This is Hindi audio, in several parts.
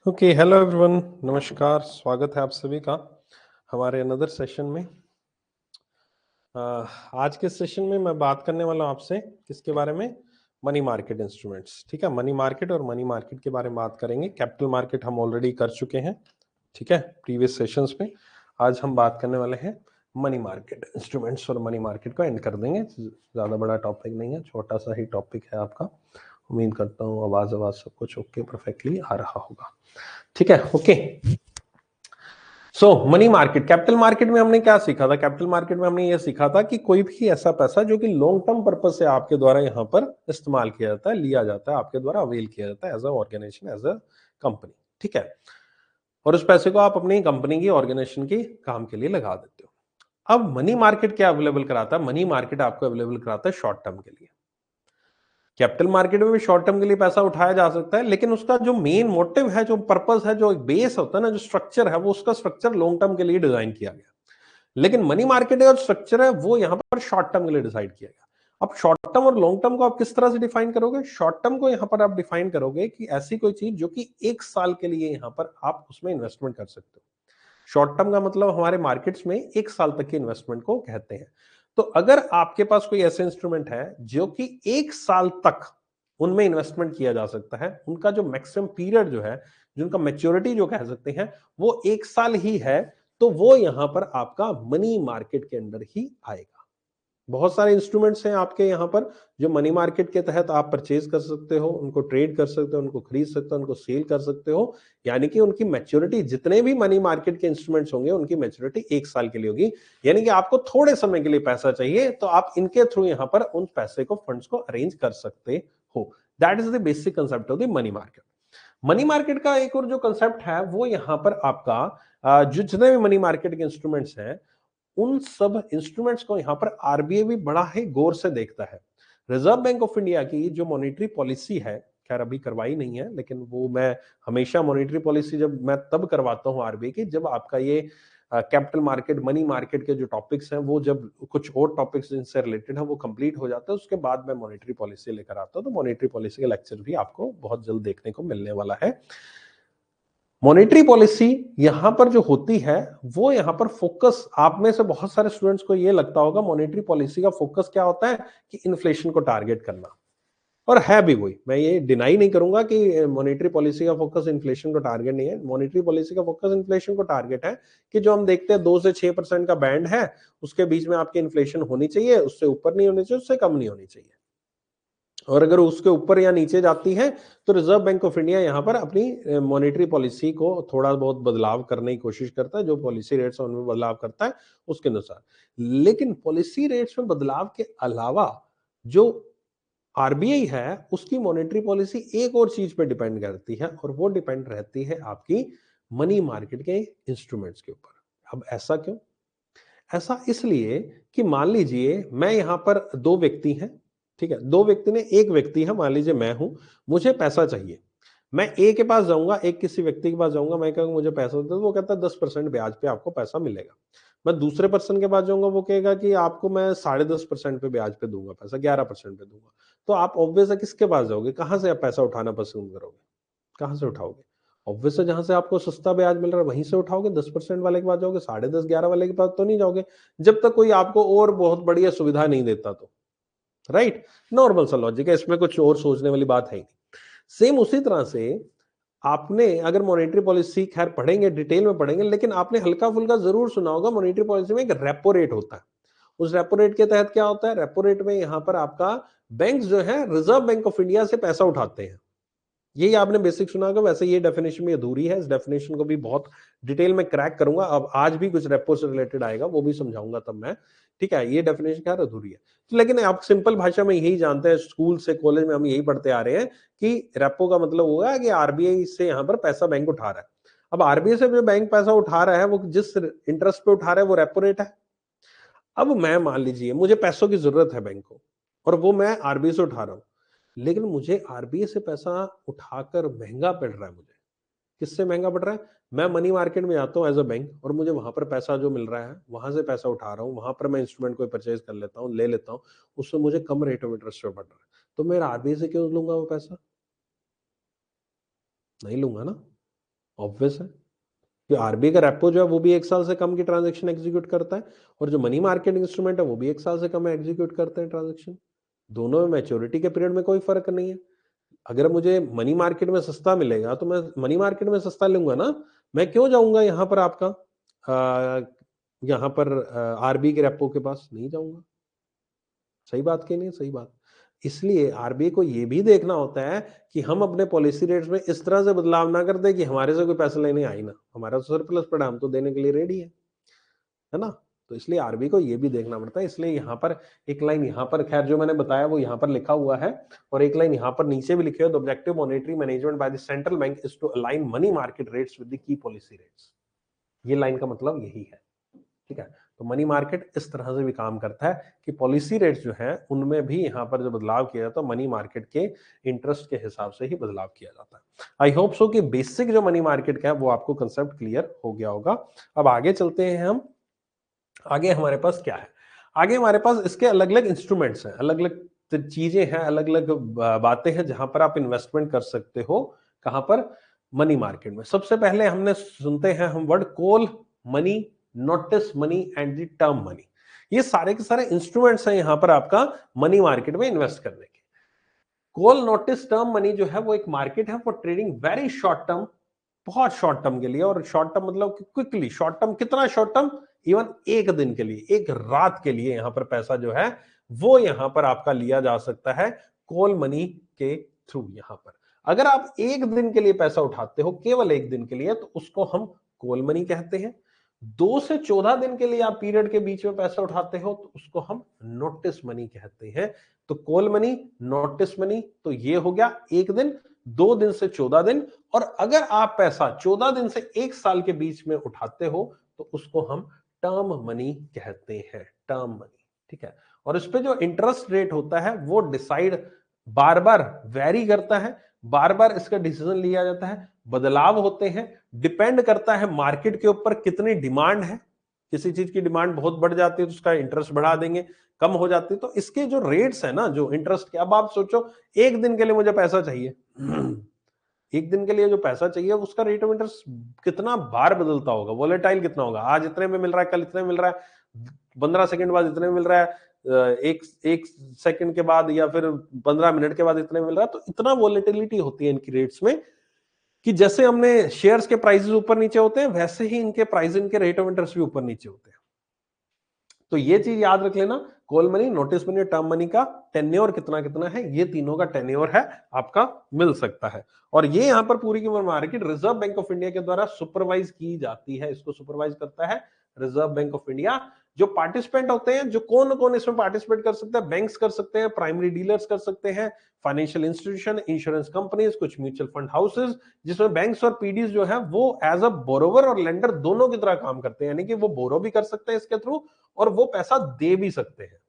ओके, हेलो एवरीवन, नमस्कार, स्वागत है आप सभी का हमारे अनदर सेशन में। आज के सेशन में मैं बात करने वाला हूं आपसे किसके बारे में? Money market instruments. ठीक है, मनी मार्केट और मनी मार्केट के बारे में बात करेंगे। कैपिटल मार्केट हम ऑलरेडी कर चुके हैं, ठीक है, प्रीवियस सेशंस में। आज हम बात करने वाले हैं मनी मार्केट इंस्ट्रूमेंट्स और मनी मार्केट को एंड कर देंगे। ज़्यादा बड़ा टॉपिक नहीं है, छोटा सा ही टॉपिक है आपका। उम्मीद करता हूँ आवाज़ सब कुछ ओके परफेक्टली आ रहा होगा। ठीक है, ओके। सो मनी मार्केट, कैपिटल मार्केट में हमने क्या सीखा था? कैपिटल मार्केट में हमने ये सीखा था कि कोई भी ऐसा पैसा जो कि लॉन्ग टर्म पर्पज से आपके द्वारा यहां पर इस्तेमाल किया जाता है, लिया जाता है, आपके द्वारा अवेल किया जाता है as a organisation, as a company. ठीक है, और उस पैसे को आप अपनी कंपनी की, ऑर्गेनाइजेशन की काम के लिए लगा देते हो। अब मनी मार्केट क्या अवेलेबल कराता है? मनी मार्केट आपको अवेलेबल कराता है शॉर्ट टर्म के लिए। कैपिटल मार्केट में भी शॉर्ट टर्म के लिए पैसा उठाया जा सकता है, लेकिन उसका जो मेन मोटिव है, जो पर्पस है, जो बेस होता है ना, जो स्ट्रक्चर है, वो उसका स्ट्रक्चर लॉन्ग टर्म के लिए डिजाइन किया गया। लेकिन मनी मार्केट का स्ट्रक्चर है वो यहां पर शॉर्ट टर्म के लिए डिसाइड किया गया। अब शॉर्ट टर्म और लॉन्ग टर्म को आप किस तरह से डिफाइन करोगे? शॉर्ट टर्म को यहां पर आप डिफाइन करोगे कि ऐसी कोई चीज जो कि 1 साल के लिए यहां पर आप उसमें इन्वेस्टमेंट कर सकते हो। शॉर्ट टर्म का मतलब हमारे मार्केट्स में 1 साल तक की इन्वेस्टमेंट को कहते हैं। तो अगर आपके पास कोई ऐसे इंस्ट्रूमेंट है जो कि 1 साल तक उनमें इन्वेस्टमेंट किया जा सकता है, उनका जो मैक्सिमम पीरियड जो है, जिनका मैच्योरिटी जो कह सकते हैं, वो 1 साल ही है, तो वो यहां पर आपका मनी मार्केट के अंदर ही आएगा। बहुत सारे इंस्ट्रूमेंट्स हैं आपके यहाँ पर जो मनी मार्केट के तहत आप परचेज कर सकते हो, उनको ट्रेड कर सकते हो, उनको खरीद सकते हो, उनको सेल कर सकते हो। यानी कि उनकी मैच्योरिटी, जितने भी मनी मार्केट के इंस्ट्रूमेंट्स होंगे, उनकी मैच्योरिटी 1 साल के लिए होगी। यानी कि आपको थोड़े समय के लिए पैसा चाहिए, तो आप इनके थ्रू यहाँ पर उन पैसे को, फंड्स को अरेंज कर सकते हो। That is the basic concept of the money market. Money market का एक और जो कंसेप्ट है वो यहाँ पर आपका जो जितने भी मनी मार्केट के इंस्ट्रूमेंट्स हैं, उन सब इंस्ट्रूमेंट्स को यहां पर आरबीआई भी बड़ा ही गौर से देखता है। रिजर्व बैंक ऑफ इंडिया की जो मॉनेटरी पॉलिसी है, खैर अभी करवाई नहीं है, लेकिन वो मैं हमेशा मॉनेटरी पॉलिसी जब मैं तब करवाता हूं आरबीआई की, जब आपका ये कैपिटल मार्केट, मनी मार्केट के जो टॉपिक्स हैं, वो जब कुछ और टॉपिक्स जिनसे रिलेटेड है वो कंप्लीट हो जाता है, उसके बाद मैं मॉनेटरी पॉलिसी लेकर आता हूं। तो मॉनेटरी पॉलिसी का लेक्चर भी आपको बहुत जल्द देखने को मिलने वाला है। मॉनेटरी पॉलिसी यहां पर जो होती है, वो यहां पर फोकस, आप में से बहुत सारे स्टूडेंट्स को ये लगता होगा मॉनेटरी पॉलिसी का फोकस क्या होता है कि इन्फ्लेशन को टारगेट करना, और है भी वही। मैं ये डिनाई नहीं करूंगा कि मॉनेटरी पॉलिसी का फोकस इन्फ्लेशन को टारगेट नहीं है। मॉनेटरी पॉलिसी का फोकस इन्फ्लेशन को टारगेट है कि जो हम देखते हैं 2 से 6% का बैंड है, उसके बीच में आपकी इन्फ्लेशन होनी चाहिए, उससे ऊपर नहीं होनी चाहिए, उससे कम नहीं होनी चाहिए। और अगर उसके ऊपर या नीचे जाती है, तो रिजर्व बैंक ऑफ इंडिया यहां पर अपनी मॉनेटरी पॉलिसी को थोड़ा बहुत बदलाव करने की कोशिश करता है। जो पॉलिसी रेट्स है उनमें बदलाव करता है उसके अनुसार। लेकिन पॉलिसी रेट्स में बदलाव के अलावा जो आरबीआई है, उसकी मॉनेटरी पॉलिसी एक और चीज पे डिपेंड करती है, और वो डिपेंड रहती है आपकी मनी मार्केट के इंस्ट्रूमेंट्स के ऊपर। अब ऐसा क्यों? ऐसा इसलिए कि मान लीजिए मैं यहां पर दो व्यक्ति हैं, ठीक है, दो व्यक्ति ने, एक व्यक्ति है, मान लीजिए मैं हूं, मुझे पैसा चाहिए। मैं ए के पास जाऊंगा, एक किसी व्यक्ति के पास जाऊंगा, मैं कहूंगा मुझे पैसा दे दो, वो कहता है 10% ब्याज पे आपको पैसा मिलेगा। मैं दूसरे पर्सन के पास जाऊंगा, वो कहेगा कि आपको मैं 10.5% पे ब्याज पे दूंगा पैसा, 11% पे दूंगा। तो आप ऑब्वियस है किसके पास जाओगे? कहां से आप पैसा उठाना पसंद करोगे? कहां से उठाओगे? ऑब्वियस है जहां से आपको सस्ता ब्याज मिल रहा है वहीं से उठाओगे। 10% वाले के पास जाओगे, 10.5, 11 वाले के पास तो नहीं जाओगे, जब तक कोई आपको और बहुत बढ़िया सुविधा नहीं देता तो। राइट, नॉर्मल सा लॉजिक है, इसमें कुछ और सोचने वाली बात है ही नहीं। सेम उसी तरह से आपने अगर मॉनेटरी पॉलिसी, खैर पढ़ेंगे, डिटेल में पढ़ेंगे, लेकिन आपने हल्का फुल्का जरूर सुना होगा, मॉनेटरी पॉलिसी में एक रेपो रेट होता है। उस रेपो रेट के तहत क्या होता है? रेपो रेट में यहां पर आपका बैंक जो है, रिजर्व बैंक ऑफ इंडिया से पैसा उठाते हैं। यही आपने बेसिक सुना होगा। वैसे ये डेफिनेशन भी अधूरी है, इस डेफिनेशन को भी बहुत डिटेल में क्रैक करूंगा। अब आज भी कुछ रेपो से रिलेटेड आएगा, वो भी समझाऊंगा तब मैं। ठीक है, ये डेफिनेशन क्या अधूरी है, तो लेकिन आप सिंपल भाषा में यही जानते हैं, स्कूल से कॉलेज में हम यही पढ़ते आ रहे हैं कि रेपो का मतलब होगा कि आरबीआई से यहां पर पैसा बैंक उठा रहा है। अब आरबीआई से जो बैंक पैसा उठा रहा है, वो जिस इंटरेस्ट पे उठा रहा है वो रेपो रेट है। अब मैं, मान लीजिए मुझे पैसों की जरूरत है बैंक को, और वो मैं आरबीआई से उठा रहा हूं, लेकिन मुझे आरबीआई से पैसा उठाकर महंगा पड़ रहा है। मुझे किससे महंगा पड़ रहा है? मैं मनी मार्केट में आता हूँ एज अ बैंक, और मुझे वहां पर पैसा जो मिल रहा है, वहां से पैसा उठा रहा हूँ, वहां पर मैं इंस्ट्रूमेंट को परचेज कर लेता हूँ, ले लेता हूँ, उससे मुझे कम रेट ऑफ इंटरेस्ट पे पड़ रहा है। तो मैं आरबीआई से क्यों लूंगा वो पैसा? नहीं लूंगा ना। ऑब्वियस है कि आरबीआई का रेपो जो है वो भी 1 साल से कम की ट्रांजैक्शन एग्जीक्यूट करता है, और जो मनी मार्केट इंस्ट्रूमेंट है वो भी 1 साल से कम एग्जीक्यूट करते हैं ट्रांजैक्शन। दोनों में मैच्योरिटी के पीरियड में कोई फर्क नहीं है। अगर मुझे मनी मार्केट में सस्ता मिलेगा तो मैं मनी मार्केट में सस्ता लूंगा ना। मैं क्यों जाऊंगा यहाँ पर आपका यहाँ पर आरबीआई के रेपो के पास नहीं जाऊंगा। सही बात की नहीं, सही बात। इसलिए आरबीआई को ये भी देखना होता है कि हम अपने पॉलिसी रेट्स में इस तरह से बदलाव ना कर दे कि हमारे से कोई पैसा लेने आए ना, हमारा तो सरप्लस पड़ा, हम तो देने के लिए रेडी है ना। तो इसलिए आरबीआई को ये भी देखना पड़ता है। इसलिए यहाँ पर एक लाइन यहाँ पर, खैर जो मैंने बताया वो यहाँ पर लिखा हुआ है, और एक लाइन यहाँ पर नीचे भी लिखे हो, the objective monetary management by the central bank is to align money market rates with the key policy rates. ये लाइन का मतलब यही है, ठीक है। तो मनी मार्केट इस तरह से भी काम करता है कि पॉलिसी रेट्स जो है उनमें भी यहाँ पर जो बदलाव किया जाता है मनी मार्केट के इंटरेस्ट के हिसाब से ही बदलाव किया जाता है। आई होप सो कि बेसिक जो मनी मार्केट का है वो आपको कंसेप्ट क्लियर हो गया होगा। अब आगे चलते हैं हम। आगे हमारे पास क्या है, आगे हमारे पास इसके अलग अलग इंस्ट्रूमेंट्स हैं, अलग अलग चीजें हैं, अलग अलग बातें हैं जहां पर आप इन्वेस्टमेंट कर सकते हो। कहां पर? मनी मार्केट में। सबसे पहले हमने सुनते हैं हम word call money, notice money and the term money. ये सारे के सारे इंस्ट्रूमेंट्स हैं यहां पर आपका मनी मार्केट में इन्वेस्ट करने के। कॉल, नोटिस, टर्म मनी जो है वो एक मार्केट है for trading very short term, बहुत शॉर्ट टर्म के लिए। और शॉर्ट टर्म मतलब क्विकली, शॉर्ट टर्म कितना शॉर्ट टर्म? इवन एक दिन के लिए, एक रात के लिए यहां पर पैसा जो है वो यहां पर आपका लिया जा सकता है कॉल मनी के थ्रू। यहां पर अगर आप एक दिन के लिए पैसा उठाते हो, केवल एक दिन के लिए, तो उसको हम कॉल मनी कहते हैं। 2 से 14 दिन के लिए आप पीरियड के बीच में पैसा उठाते हो तो उसको हम नोटिस मनी कहते हैं। तो कॉल मनी, नोटिस मनी, तो ये हो गया एक दिन, 2 दिन से 14 दिन। और अगर आप पैसा 14 दिन से 1 साल के बीच में उठाते हो तो उसको हम टर्म मनी कहते हैं, टर्म मनी, ठीक है। और इस पे जो इंटरेस्ट रेट होता है वो डिसाइड बार बार वेरी करता है, बार बार इसका डिसीजन लिया जाता है, बदलाव होते हैं, डिपेंड करता है मार्केट के ऊपर कितनी डिमांड है। किसी चीज की डिमांड बहुत बढ़ जाती है तो उसका इंटरेस्ट बढ़ा देंगे, कम हो जाती है तो इसके जो रेट्स है ना, जो इंटरेस्ट के, अब आप सोचो एक दिन के लिए मुझे पैसा चाहिए, एक दिन के लिए जो पैसा चाहिए उसका रेट ऑफ इंटरेस्ट कितना बार बदलता होगा, वोलेटाइल कितना होगा, आज इतने में मिल रहा है, कल इतने में मिल रहा है, 15 सेकंड बाद इतने में मिल रहा है, एक सेकंड के बाद या फिर 15 मिनट के बाद इतने में मिल रहा है। तो इतना वोलेटिलिटी होती है इनकी रेट्स में कि जैसे हमने शेयर्स के प्राइसेस ऊपर नीचे होते हैं वैसे ही इनके प्राइस, इनके रेट ऑफ इंटरेस्ट भी ऊपर नीचे होते हैं। तो ये चीज याद रख लेना, call money, notice money, term money का टेन्योर कितना कितना है, ये तीनों का टेन्योर है आपका मिल सकता है। और ये यहां पर पूरी की market reserve Bank of India के द्वारा सुपरवाइज की जाती है। इसको सुपरवाइज करता है रिजर्व बैंक ऑफ इंडिया। जो पार्टिसिपेंट होते हैं, जो कौन कौन इसमें पार्टिसिपेट कर सकते हैं? बैंक्स कर सकते हैं, प्राइमरी डीलर्स कर सकते हैं, फाइनेंशियल इंस्टीट्यूशन, इंश्योरेंस कंपनीज, कुछ म्यूचुअल फंड हाउसेज, जिसमें बैंक्स और पीडीज जो है वो एज अ बोरोवर और लेंडर दोनों की तरह काम करते हैं। यानी कि वो बोरो भी कर सकते हैं इसके थ्रू और वो पैसा दे भी सकते हैं,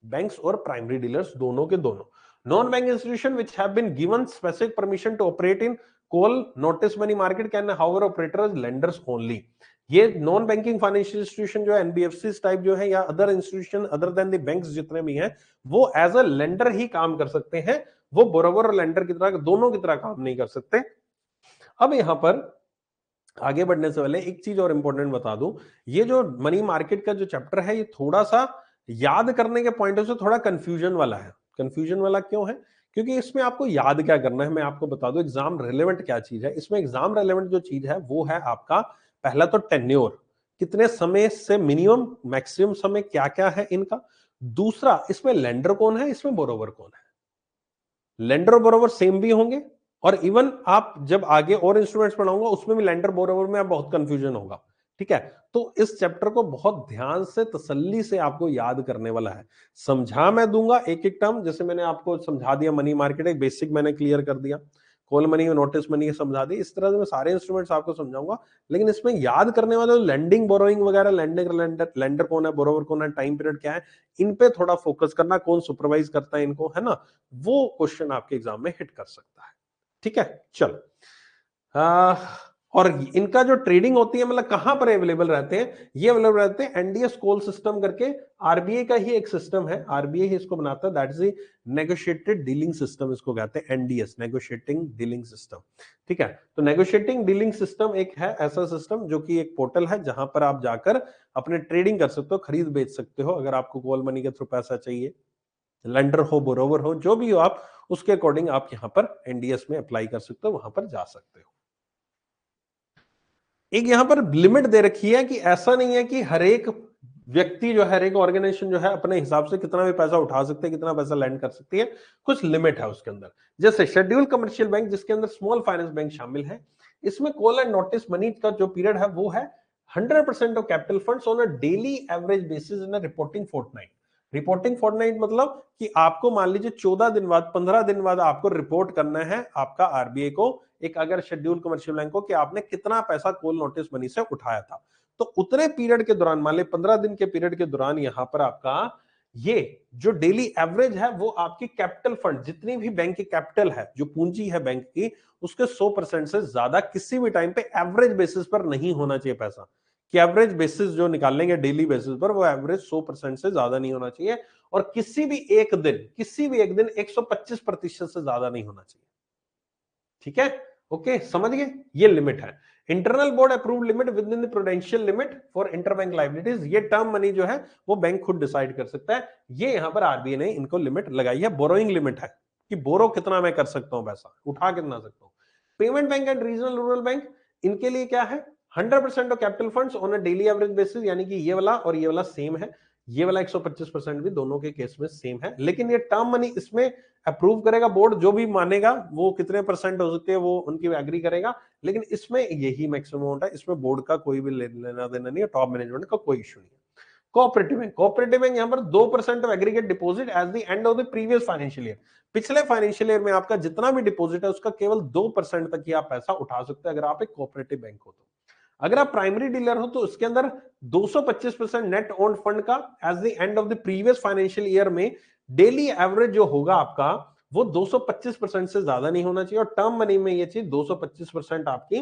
बैंक्स और प्राइमरी डीलर्स दोनों के दोनों। Non bank institution which have been given specific permission to operate in call, notice money market can however operator as lenders only. ये नॉन बैंकिंग फाइनेंशियल इंस्टीट्यूशन जो है, एनबीएफसी टाइप जो है या other institution other than the banks जितने भी हैं, वो एज अ लेंडर ही काम कर सकते हैं। वो बोरोवर और लेंडर की तरह, दोनों की तरह काम नहीं कर सकते। अब यहां पर आगे बढ़ने से पहले एक चीज और इंपॉर्टेंट बता दूं, ये जो मनी मार्केट का जो चैप्टर है ये थोड़ा सा याद करने के पॉइंट से थोड़ा कंफ्यूजन वाला है। कंफ्यूजन वाला क्यों है? क्योंकि इसमें आपको याद क्या करना है मैं आपको बता दूं, एग्जाम रेलेवेंट क्या चीज है। इसमें एग्जाम रेलेवेंट जो चीज है वो है आपका पहला तो टेन्योर, कितने समय से मिनिमम मैक्सिमम समय क्या क्या है इनका। दूसरा, इसमें लेंडर कौन है, इसमें बोरोवर कौन है। लेंडर और बोरोवर सेम भी होंगे, और इवन आप जब आगे और इंस्ट्रूमेंट्स पढ़ाऊंगा उसमें भी लेंडर बोरोवर में आप बहुत कंफ्यूजन होगा, ठीक है। तो इस चैप्टर को बहुत ध्यान से, तसल्ली से आपको याद करने वाला है। समझा मैं दूंगा एक एक टर्म, जैसे मैंने आपको समझा दिया मनी मार्केट, एक बेसिक मैंने क्लियर कर दिया, कॉल मनी और नोटिस मनी समझा दी। इस तरह से मैं सारे इंस्ट्रूमेंट्स आपको समझाऊंगा, लेकिन इसमें याद करने वाले लैंडिंग, बोरोइंग वगैरह, लैंडिंग, लेंडर, लेंडर कौन है, बोरोवर कौन है, टाइम पीरियड क्या है, इन पे थोड़ा फोकस करना, कौन सुपरवाइज करता है इनको, है ना। वो क्वेश्चन आपके एग्जाम में हिट कर सकता है, ठीक है। चलो, और इनका जो ट्रेडिंग होती है मतलब कहां पर अवेलेबल रहते हैं, ये अवेलेबल रहते हैं एनडीएस कॉल सिस्टम करके, आरबीआई का ही एक सिस्टम है, आरबीआई ही इसको बनाता है, that is negotiated dealing system, इसको कहते हैं एनडीएस, नेगोशिएटिंग डीलिंग सिस्टम। ठीक है, तो नेगोशिएटिंग डीलिंग सिस्टम एक है ऐसा सिस्टम जो कि एक पोर्टल है जहां पर आप जाकर अपने ट्रेडिंग कर सकते हो, खरीद बेच सकते हो। अगर आपको कॉल मनी के थ्रू पैसा चाहिए, लेंडर हो, बोरोवर हो, जो भी हो आप, उसके अकॉर्डिंग आप यहां पर एनडीएस में अप्लाई कर सकते हो, वहां पर जा सकते हो। एक यहां पर लिमिट दे रखी है कि ऐसा नहीं है कि हर एक व्यक्ति जो है, हर एक ऑर्गेनाइजेशन जो है अपने हिसाब से कितना भी पैसा उठा सकते हैं, कितना पैसा लैंड कर सकती है, कुछ लिमिट है उसके अंदर। जैसे शेड्यूल कमर्शियल बैंक जिसके अंदर स्मॉल फाइनेंस बैंक शामिल है, इसमें कॉल एंड नोटिस मनी का जो पीरियड है वो है 100% of capital funds on a daily average basis in a reporting fortnight. Reporting fortnight मतलब कि आपको मान लीजिए 14 दिन बाद, 15 दिन बाद आपको रिपोर्ट करना है आपका आरबीआई को, एक अगर शेड्यूल कमर्शियल बैंक को, कि आपने कितना पैसा कॉल नोटिस मनी से उठाया था। तो उतने पीरियड के दौरान, मान लीजिए 15 दिन के पीरियड के दौरान, यहां पर आपका ये जो डेली एवरेज है वो आपकी कैपिटल फंड, जितनी भी बैंक की कैपिटल है, जो पूंजी है बैंक की, उसके 100% से ज्यादा किसी भी टाइम पे एवरेज बेसिस पर नहीं होना चाहिए पैसा, कि एवरेज बेसिस जो निकालेंगे डेली बेसिस पर, वो एवरेज 100% से ज्यादा नहीं होना चाहिए, और किसी भी एक दिन 125% से ज्यादा नहीं होना चाहिए। ठीक है, ओके, समझ गए, ये लिमिट है। Internal board approve limit with in the prudential limit for interbank liabilities, ये टर्म मनी जो है वो बैंक खुद डिसाइड कर सकता है। ये यहां पर आरबीआई ने इनको लिमिट लगाई है, बोरोइंग लिमिट है, कि बोरो कितना मैं कर सकता हूं, पैसा उठा कितना सकता हूं। Payment bank and regional rural bank, इनके लिए क्या है, 100% of capital funds on a daily average basis, यानी कि ये वाला और ये वाला सेम है, ये वाला 125% भी दोनों के केस में सेम है। लेकिन ये टर्म मनी इसमें अप्रूव करेगा बोर्ड, जो भी मानेगा वो कितने परसेंट हो सकते हैं वो उनकी एग्री करेगा, लेकिन इसमें यही मैक्सिमम अमाउंट है, इसमें बोर्ड का कोई भी लेना देना नहीं है, टॉप मैनेजमेंट का कोई इशू नहीं है। कोऑपरेटिव बैंक यहां पर 2% of aggregate deposit at the end of the previous financial year, पिछले फाइनेंशियल ईयर में आपका जितना भी डिपॉजिट है उसका केवल 2% तक ही आप पैसा उठा सकते हैं, अगर आप एक कोऑपरेटिव बैंक हो तो। अगर आप प्राइमरी डीलर हो तो उसके अंदर 225% नेट ओन्ड फंड का at the end of the previous financial year में डेली एवरेज जो होगा आपका, वो 225% से ज्यादा नहीं होना चाहिए, और टर्म मनी में ये चीज 225% आपकी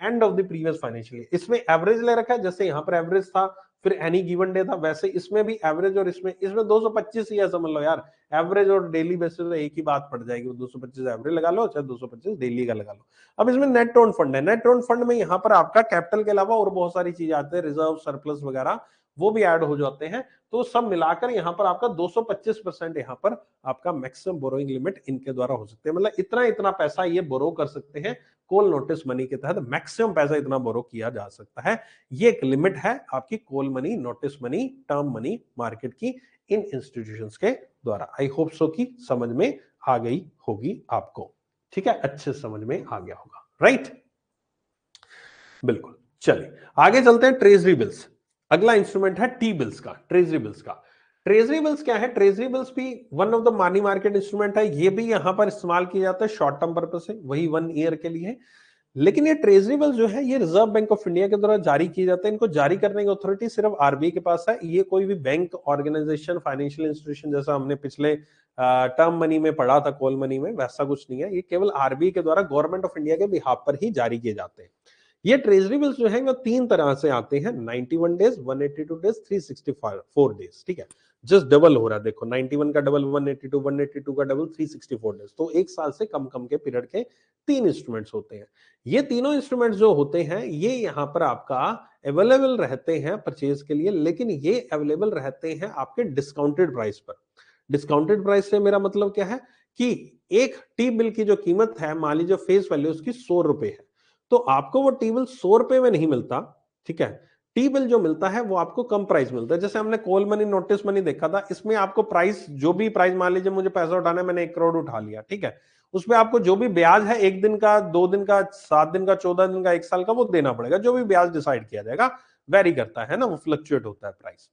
end of the previous financial year. इसमें एवरेज ले रखा है, जैसे यहां पर एवरेज था फिर एनी गिवन डे था, वैसे इसमें भी एवरेज, और इसमें 225 ही है, समझ लो यार, एवरेज और डेली बेसिस पे एक ही बात पड़ जाएगी, 225 एवरेज लगा लो चाहे 225 डेली का लगा लो। अब इसमें नेट ओन फंड है, नेट ओन फंड में यहाँ पर आपका कैपिटल के अलावा और बहुत सारी चीजें आती है, रिजर्व, सरप्लस वगैरह, वो भी ऐड हो जाते हैं, तो सब मिलाकर यहाँ पर आपका 225% यहाँ पर आपका मैक्सिमम बोरोइंग लिमिट इनके द्वारा हो सकते हैं, मतलब इतना इतना पैसा ये बोरो कर सकते हैं, कॉल नोटिस मनी के तहत मैक्सिमम पैसा इतना बोरो किया जा सकता है। ये एक लिमिट है आपकी call money, notice money, term money market की इन इंस्टीट्यूशंस के द्वारा। आई होप सो कि समझ में आ गई होगी आपको, ठीक है, अच्छे समझ में आ गया होगा, राइट, बिल्कुल। चलिए आगे चलते हैं, ट्रेजरी बिल्स। अगला इंस्ट्रूमेंट है टी बिल्स का, ट्रेजरी बिल्स का। ट्रेजरी बिल्स क्या है, ट्रेजरी बिल्स भी one of the money market instrument है, ये भी यहां पर इस्तेमाल किया जाता है शॉर्ट टर्म पर्पस से, वही 1 ईयर के लिए। लेकिन ये ट्रेजरी बिल्स जो है ये रिजर्व बैंक ऑफ इंडिया के द्वारा जारी किए जाते हैं, इनको जारी करने की अथॉरिटी सिर्फ आरबीआई के पास है। ये कोई भी बैंक, ऑर्गेनाइजेशन, फाइनेंशियल इंस्टीट्यूशन, जैसा हमने पिछले टर्म मनी में पढ़ा था, कॉल मनी में, वैसा कुछ नहीं है, ये केवल आरबीआई के द्वारा गवर्नमेंट ऑफ इंडिया के बिहाफ पर ही जारी किए जाते हैं। ये ट्रेजरी बिल्स जो है वो 3 तरह से आते हैं, 91 डेज, 182 डेज, 364 डेज, ठीक है, जस्ट डबल हो रहा है, देखो 91 का डबल 182 का डबल 364 डेज, तो एक साल से कम कम के पीरियड के 3 इंस्ट्रूमेंट्स होते हैं। ये तीनों इंस्ट्रूमेंट्स जो होते हैं ये यहाँ पर आपका अवेलेबल रहते हैं परचेज के लिए, लेकिन ये अवेलेबल रहते हैं आपके डिस्काउंटेड प्राइस पर। डिस्काउंटेड प्राइस से मेरा मतलब क्या है कि एक टी बिल की जो कीमत है, मान लीजिए फेस वैल्यू उसकी 100 रुपए है, तो आपको वो टी बिल 100 रुपए में नहीं मिलता, ठीक है, टी बिल जो मिलता है वो आपको कम प्राइस मिलता है। जैसे हमने कॉल मनी, नोटिस मनी देखा था, इसमें आपको प्राइस, जो भी प्राइस, मान लीजिए मुझे पैसा उठाना है, मैंने 1 करोड़ उठा लिया, ठीक है, उसमें आपको जो भी ब्याज है, 1 दिन का, 2 दिन का, 7 दिन का, 14 दिन का, 1 साल का, वो देना पड़ेगा, जो भी ब्याज डिसाइड किया जाएगा, वेरी करता है ना, वो फ्लक्चुएट होता है प्राइस।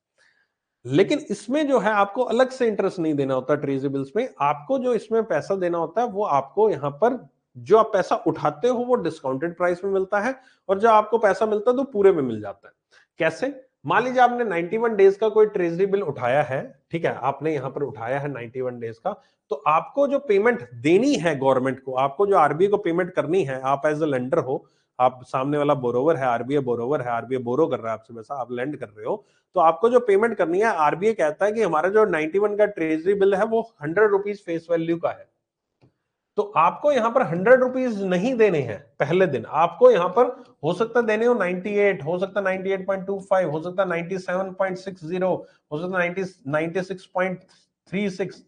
लेकिन इसमें जो है आपको अलग से इंटरेस्ट नहीं देना होता, ट्रेजरी बिल्स में आपको जो इसमें पैसा देना होता है वो आपको यहाँ पर जो आप पैसा उठाते हो वो डिस्काउंटेड प्राइस में मिलता है, और जो आपको पैसा मिलता है तो पूरे में मिल जाता है। कैसे, मान लीजिए आपने 91 डेज का कोई ट्रेजरी बिल उठाया है, ठीक है, आपने यहां पर उठाया है 91 डेज का, तो आपको जो पेमेंट देनी है गवर्नमेंट को, आपको जो आरबीआई को पेमेंट करनी है, आप एज ए लेंडर हो, आप सामने वाला बोरोवर है, आरबीआई बोरोवर है, आरबीआई बोरो कर रहा है आपसे पैसा, आप लेंड कर रहे हो, तो आपको जो पेमेंट करनी है, आरबीआई कहता है कि हमारा जो 91 का ट्रेजरी बिल है वो 100 रुपीज फेस वैल्यू का है, तो आपको यहां पर 100 रुपीज नहीं देने हैं पहले दिन, आपको यहां पर हो सकता है देने हो 98, हो सकता है 98.25, हो सकता है 97.60, हो सकता है 96.36,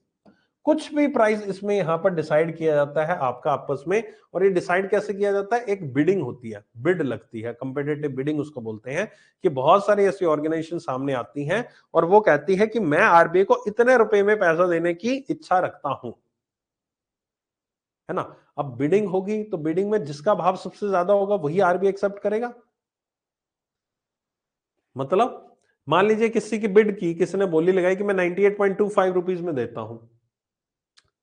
कुछ भी प्राइस इसमें यहां पर डिसाइड किया जाता है आपका आपस में। और ये डिसाइड कैसे किया जाता है, एक बिडिंग होती है, बिड लगती है, कंपेटिटिव बिडिंग उसको बोलते हैं, कि बहुत सारी ऐसी ऑर्गेनाइजेशन सामने आती हैं और वो कहती है कि मैं आरबीआई को इतने रुपए में पैसा देने की इच्छा रखता हूं, है ना। अब बिडिंग होगी तो बिडिंग में जिसका भाव सबसे ज्यादा होगा वही आरबीआई एक्सेप्ट करेगा। मतलब मान लीजिए किसी की बिड की, किसी ने बोली लगाई कि मैं 98.25 रुपीज में देता हूं,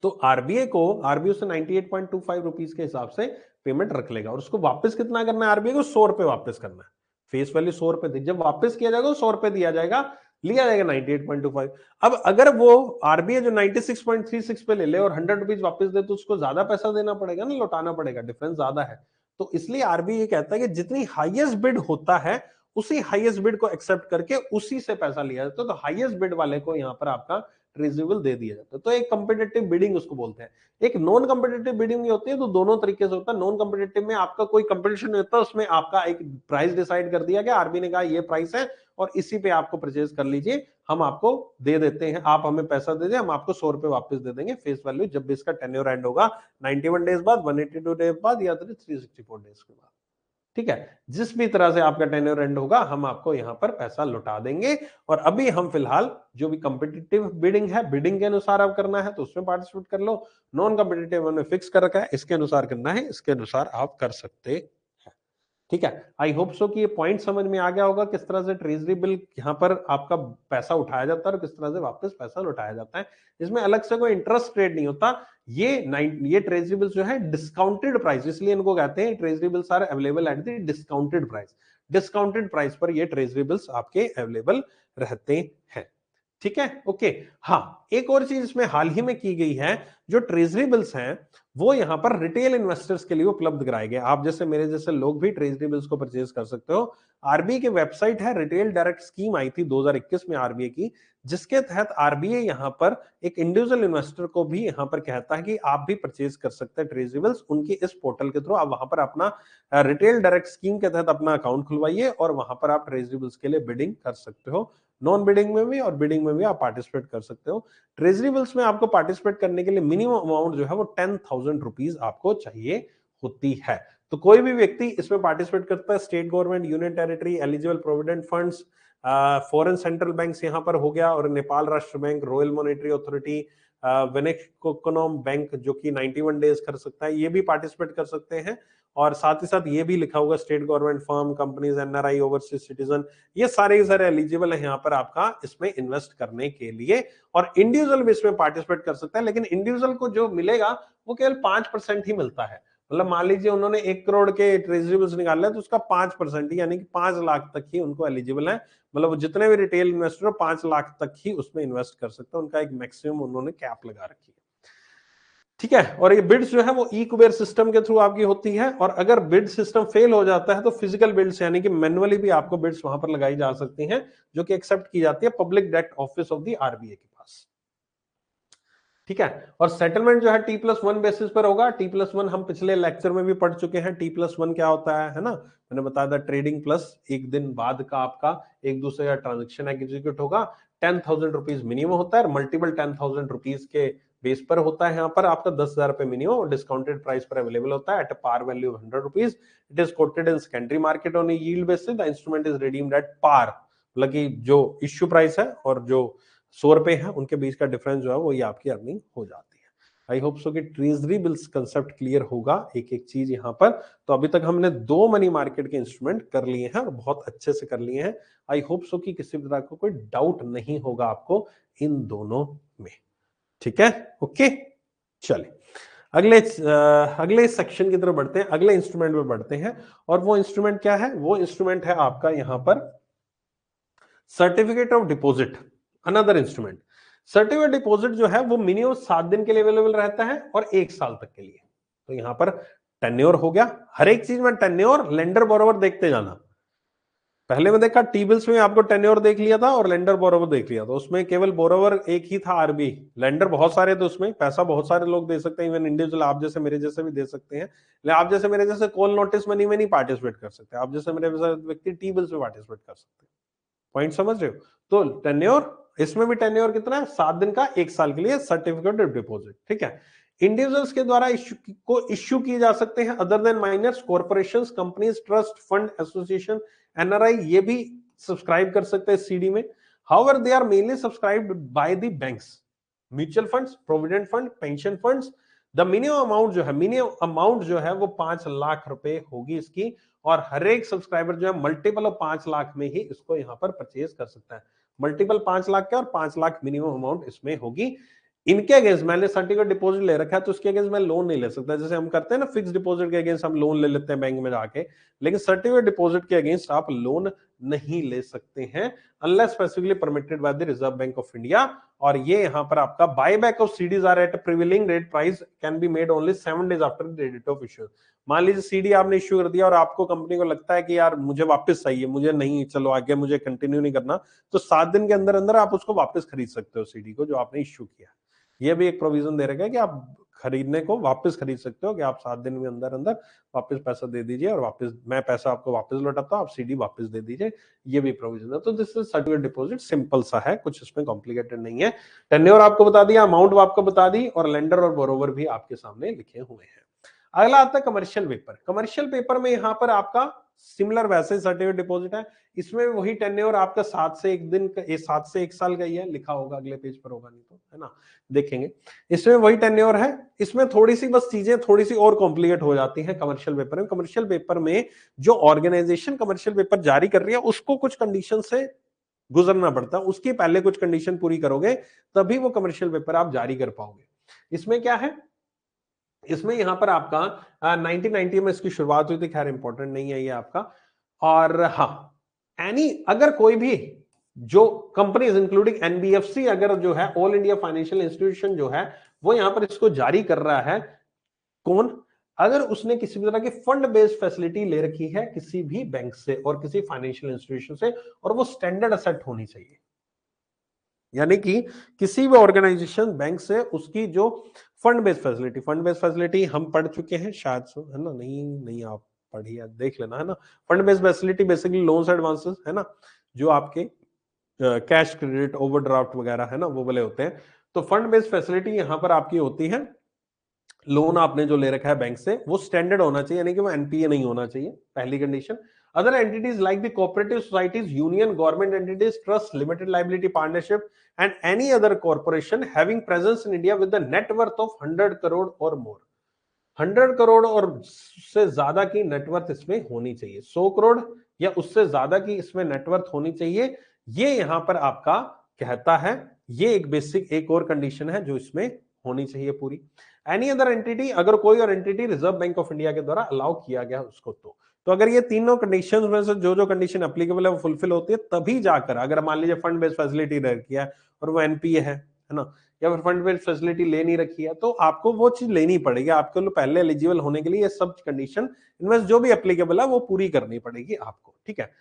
तो आरबीआई से 98.25 रुपीज के हिसाब से पेमेंट रख लेगा, और उसको वापस कितना करना है, आरबीआई को 100 रुपए वापस करना है। फेस वैल्यू 100 रुपए थी, जब वापस किया जाएगा 100 रुपए दिया जाएगा, लिया जाएगा 98.25। अब अगर वो आरबीआई जो 96.36 पे ले ले और 100 रुपीज वापस दे, तो उसको ज्यादा पैसा देना पड़ेगा ना, लौटाना पड़ेगा, डिफरेंस ज्यादा है। तो इसलिए आरबीआई ये कहता है कि जितनी हाईएस्ट बिड होता है उसी हाईएस्ट बिड को एक्सेप्ट करके उसी से पैसा लिया जाता है, तो हाईएस्ट बिड वाले को यहां पर आपका ट्रेजेबल दे दिया जाता है। तो एक कंपिटिटिव बिडिंग उसको बोलते हैं। एक नॉन कंपिटिटिव बिडिंग भी होती है, तो दोनों तरीके से होता है। नॉन कंपिटिटिव में आपका कोई कंपटीशन नहीं होता, उसमें आपका एक प्राइस डिसाइड कर दिया गया, आरबीआई ने कहा ये प्राइस है और इसी पे आपको परचेज कर लीजिए, हम आपको दे देते हैं, आप हमें पैसा दे दें, हम आपको 100 रुपए वापस दे देंगे फेस वैल्यू, जब भी इसका टेन्योर एंड होगा, 91 डेज बाद, 182 डेज बाद, या 364 डेज के बाद। ठीक है, जिस भी तरह से आपका टेन्योर एंड होगा, हम आपको यहां पर पैसा लौटा देंगे। और अभी हम फिलहाल जो भी कंपिटिटिव बिडिंग है, बिडिंग के अनुसार आप करना है तो उसमें पार्टिसिपेट कर लो, नॉन कंपिटिटिव हमने फिक्स कर रखा है, इसके अनुसार करना है, इसके अनुसार आप कर सकते हैं। ठीक है, आई होप सो कि ये पॉइंट समझ में आ गया होगा, किस तरह से ट्रेजरी बिल यहां पर आपका पैसा उठाया जाता है और किस तरह से वापस पैसा लौटाया जाता है। इसमें अलग से कोई इंटरेस्ट रेट नहीं होता। ये ट्रेजरी बिल्स जो है डिस्काउंटेड प्राइस, इसलिए इनको कहते हैं treasury bills are available at the discounted price. Discounted price पर ये ट्रेजरी बिल्स आपके अवेलेबल रहते हैं। ठीक है, ओके। हाँ, एक और चीज इसमें हाल ही में की गई है, जो ट्रेजरी बिल्स हैं वो यहां पर रिटेल इन्वेस्टर्स के लिए उपलब्ध कराए गए। आप जैसे मेरे जैसे लोग भी ट्रेजरी बिल्स को परचेज कर सकते हो। आरबीआई की वेबसाइट है, रिटेल डायरेक्ट स्कीम आई थी 2021 में आरबीआई की, जिसके तहत आरबीआई यहां पर एक इंडिविजुअल इन्वेस्टर को भी यहां पर कहता है कि आप भी परचेज कर सकते हैं ट्रेजरी बिल्स उनकी इस पोर्टल के थ्रू। आप वहां पर अपना रिटेल डायरेक्ट स्कीम के तहत अपना अकाउंट खुलवाइए और वहां पर आप ट्रेजरी बिल्स के लिए बिडिंग कर सकते हो। नॉन बिडिंग में भी और बिडिंग में भी आप पार्टिसिपेट कर सकते हो। ट्रेजरी बिल्स में आपको पार्टिसिपेट करने के लिए मिनिमम अमाउंट जो है वो 10,000 रुपीज आपको चाहिए होती है। तो कोई भी व्यक्ति इसमें पार्टिसिपेट करता है, state government, union territory, eligible provident funds, foreign central banks यहां पर हो गया, और Nepal Rastra bank, royal monetary authority, वेनेक्सकोनॉम बैंक जो कि 91 डेज कर सकता है, ये भी पार्टिसिपेट कर सकते हैं। और साथ ही साथ ये भी लिखा होगा state government firm, companies, NRI, overseas citizen, ये सारे एलिजिबल है यहाँ पर आपका इसमें इन्वेस्ट करने के लिए। और इंडिविजुअल भी इसमें पार्टिसिपेट कर सकता है, लेकिन इंडिविजुअल को जो मिलेगा वो केवल 5% ही मिलता है। मतलब मान लीजिए उन्होंने 1 करोड़ के ट्रेजरी बिल्स निकाला है तो उसका 5% ही, यानी कि 5 लाख तक ही उनको एलिजिबल है। मतलब जितने भी रिटेल इन्वेस्टर हो 5 लाख तक ही उसमें इन्वेस्ट कर सकते हैं, उनका एक मैक्सिमम उन्होंने कैप लगा रखी है। ठीक है, और ये बिड्स जो है वो ई कुबेर सिस्टम के थ्रू आपकी होती है, और अगर बिड सिस्टम फेल हो जाता है तो फिजिकल बिड्स यानी कि मैनुअली भी आपको बिड्स वहां पर लगाई जा सकती हैं, जो कि एक्सेप्ट की जाती है public debt office of the RBI के पास। ठीक है, और सेटलमेंट जो है T+1 बेसिस पर होगा। T+1 हम पिछले लेक्चर में भी पढ़ चुके हैं, T+1 क्या होता है ना, मैंने बताया था, ट्रेडिंग प्लस एक दिन बाद का आपका एक दूसरे का ट्रांजेक्शन एग्जीक्यूट होगा। 10,000 रुपीज मिनिमम होता है, मल्टीपल 10,000 रुपीज के बेस पर होता है। यहाँ पर आपका 10,000 रुपए मिनिमम और डिस्काउंटेड प्राइस पर अवेलेबल होता है at par value of 100 rupees. It is quoted in secondary market on yield basis, the instrument is redeemed at par. मतलब कि जो इश्यू प्राइस है और जो 100 रुपए है उनके बीच का डिफरेंस जो है वो ये आपकी अर्निंग हो जाती है। आई होप सो कि ट्रेजरी बिल्स कंसेप्ट क्लियर होगा एक एक चीज यहाँ पर। तो अभी तक हमने 2 मनी मार्केट के इंस्ट्रूमेंट कर लिए हैं और बहुत अच्छे से कर लिए हैं। आई होप सो कि किसी तरह का कोई डाउट नहीं होगा आपको इन दोनों में। ठीक है, ओके, चलिए अगले सेक्शन की तरफ बढ़ते हैं, अगले इंस्ट्रूमेंट में बढ़ते हैं। और वो इंस्ट्रूमेंट क्या है, वो इंस्ट्रूमेंट है आपका यहाँ पर certificate of deposit, another instrument. Certificate deposit जो है वो मिनिमम 7 दिन के लिए अवेलेबल रहता है और 1 साल तक के लिए। तो यहां पर टेन्योर हो गया, हर एक चीज में टेन्योर, लेंडर बोरोवर देखते जाना। पहले में देखा टी बिल्स में आपको टेन्योर देख लिया था और लेंडर बोरोवर देख लिया था, उसमें केवल बोरोवर एक ही था आरबीआई, लेंडर बहुत सारे थे, उसमें पैसा बहुत सारे लोग दे सकते हैं, इवन इंडिविजुअल आप जैसे मेरे जैसे भी दे सकते हैं, लेकिन आप जैसे मेरे जैसे कॉल नोटिस मनी में नहीं पार्टिसिपेट कर सकते, आप जैसे मेरे जैसे व्यक्ति टी बिल्स में पार्टिसिपेट कर सकते हैं। पॉइंट समझ रहे हो? तो टेन्योर, इसमें भी टेन्योर कितना है, 7 दिन का, 1 साल के लिए सर्टिफिकेट ऑफ डिपॉजिट, ठीक है। इंडिविजुअल्स के द्वारा इश्यू किए जा सकते हैं other than minors, corporations, companies, trust fund, association, NRI, ये भी सब्सक्राइब कर सकते हैं सीडी में। However they are mainly subscribed by the banks, mutual funds, provident fund, pension funds. The minimum amount जो है वो 5 लाख रुपए होगी इसकी, और हर एक सब्सक्राइबर जो है मल्टीपल ऑफ 5 लाख में ही इसको यहां पर परचेज कर सकता है, मल्टीपल 5 लाख के, और 5 लाख मिनिमम अमाउंट इसमें होगी। इनके अगेंस्ट मैंने सर्टिफिकेट डिपॉजिट ले रखा है तो उसके अगेंस्ट मैं लोन नहीं ले सकता, जैसे हम करते हैं ना फिक्स डिपॉजिट के अगेंस्ट हम लोन ले लेते हैं बैंक में जाके, लेकिन सर्टिफिकेट डिपॉजिट के अगेंस्ट आप लोन नहीं ले सकते हैं unless specifically permitted by the Reserve Bank of India. और ये यहां पर आपका buyback of CDs are at prevailing rate price can be made only 7 days after the date of issue. मान लीजिए सीडी आपने इश्यू कर दिया और आपको कंपनी को लगता है कि यार मुझे वापस चाहिए, मुझे नहीं, चलो आगे मुझे कंटिन्यू नहीं करना, तो 7 दिन के अंदर अंदर आप उसको वापस खरीद सकते हो सीडी को जो आपने इश्यू किया। ये भी एक प्रोविजन दे रखा है कि आप खरीदने को वापस खरीद सकते हो, कि आप 7 दिन में अंदर अंदर वापस पैसा दे दीजिए और वापस मैं पैसा आपको वापस लौटाता हूं, आप सीडी वापस दे दीजिए, ये भी प्रोविजन है। तो this is certificate deposit, simple सा है, कुछ इसमें कॉम्प्लिकेटेड नहीं है। टेन्योर आपको बता दिया, अमाउंट आपको बता दी, और लेंडर और बोरोवर भी आपके सामने लिखे हुए हैं। अगला आता है कमर्शियल पेपर। कमर्शियल पेपर में यहां पर आपका सिमिलर वैसे सर्टिफिकेट डिपॉजिट है, इसमें वही टेन्योर आपका 7 से 1 दिन का, 7 से 1 साल का ही है, लिखा होगा अगले पेज पर, होगा नहीं तो, है ना, देखेंगे। इसमें वही टेन्योर है, इसमें थोड़ी सी बस चीजें थोड़ी सी और कॉम्प्लिकेट हो जाती हैं कमर्शियल पेपर में। कमर्शियल पेपर में जो ऑर्गेनाइजेशन कमर्शियल पेपर जारी कर रही है उसको कुछ कंडीशन से गुजरना पड़ता है, उसकी पहले कुछ कंडीशन पूरी करोगे तभी वो कमर्शियल पेपर आप जारी कर पाओगे। इसमें क्या है, इसमें यहां पर आपका 1990 में इसकी शुरुआत हुई थी, खैर इंपॉर्टेंट नहीं है ये आपका। और हाँ, अगर कोई भी जो कंपनीज इंक्लूडिंग एनबीएफसी अगर जो है ऑल इंडिया फाइनेंशियल इंस्टीट्यूशन जो है वो यहां पर इसको जारी कर रहा है, कौन, अगर उसने किसी भी तरह की फंड बेस्ड फैसिलिटी ले रखी है किसी भी बैंक से और किसी फाइनेंशियल इंस्टीट्यूशन से, और वो स्टैंडर्ड असेट होनी चाहिए, यानी कि किसी भी ऑर्गेनाइजेशन बैंक से उसकी जो फंड बेस्ड फैसिलिटी हम पढ़ चुके हैं शायद से, है ना, नहीं नहीं आप पढ़िए देख लेना, है ना। Fund based facility basically loans advances, है ना, जो आपके कैश क्रेडिट ओवरड्राफ्ट वगैरह है ना वो वाले होते हैं। तो फंड बेस्ड फैसिलिटी यहां पर आपकी होती है, लोन आपने जो ले रखा है बैंक से वो स्टैंडर्ड होना चाहिए, यानी कि वो एनपीए नहीं होना चाहिए, पहली condition. Other entities like the cooperative societies, union, government entities, trust, limited liability partnership and any other corporation having presence in India with the net worth of 100 crore और मोर। 100 करोड़ और से ज्यादा की नेटवर्थ इसमें होनी चाहिए, 100 करोड़ या उससे ज्यादा की इसमें नेटवर्थ होनी चाहिए, ये यहां पर आपका कहता है। ये एक बेसिक एक और कंडीशन है जो इसमें होनी चाहिए पूरी। एनी अदर एंटिटी, अगर कोई और entity reserve Bank of India के द्वारा अलाउ किया गया उसको, तो अगर ये तीनों कंडीशंस में से जो जो कंडीशन एप्लीकेबल है वो फुलफिल होती है तभी जाकर, अगर मान लीजिए फंड बेस्ड फैसिलिटी रह किया है और वो एनपीए है ना, या फिर फंड बेस्ड फैसिलिटी ले नहीं रखी है, तो आपको वो चीज लेनी पड़ेगी, आपके लिए पहले एलिजिबल होने के लिए ये सब कंडीशन इनमें जो भी एप्लीकेबल है वो पूरी करनी पड़ेगी आपको, ठीक है।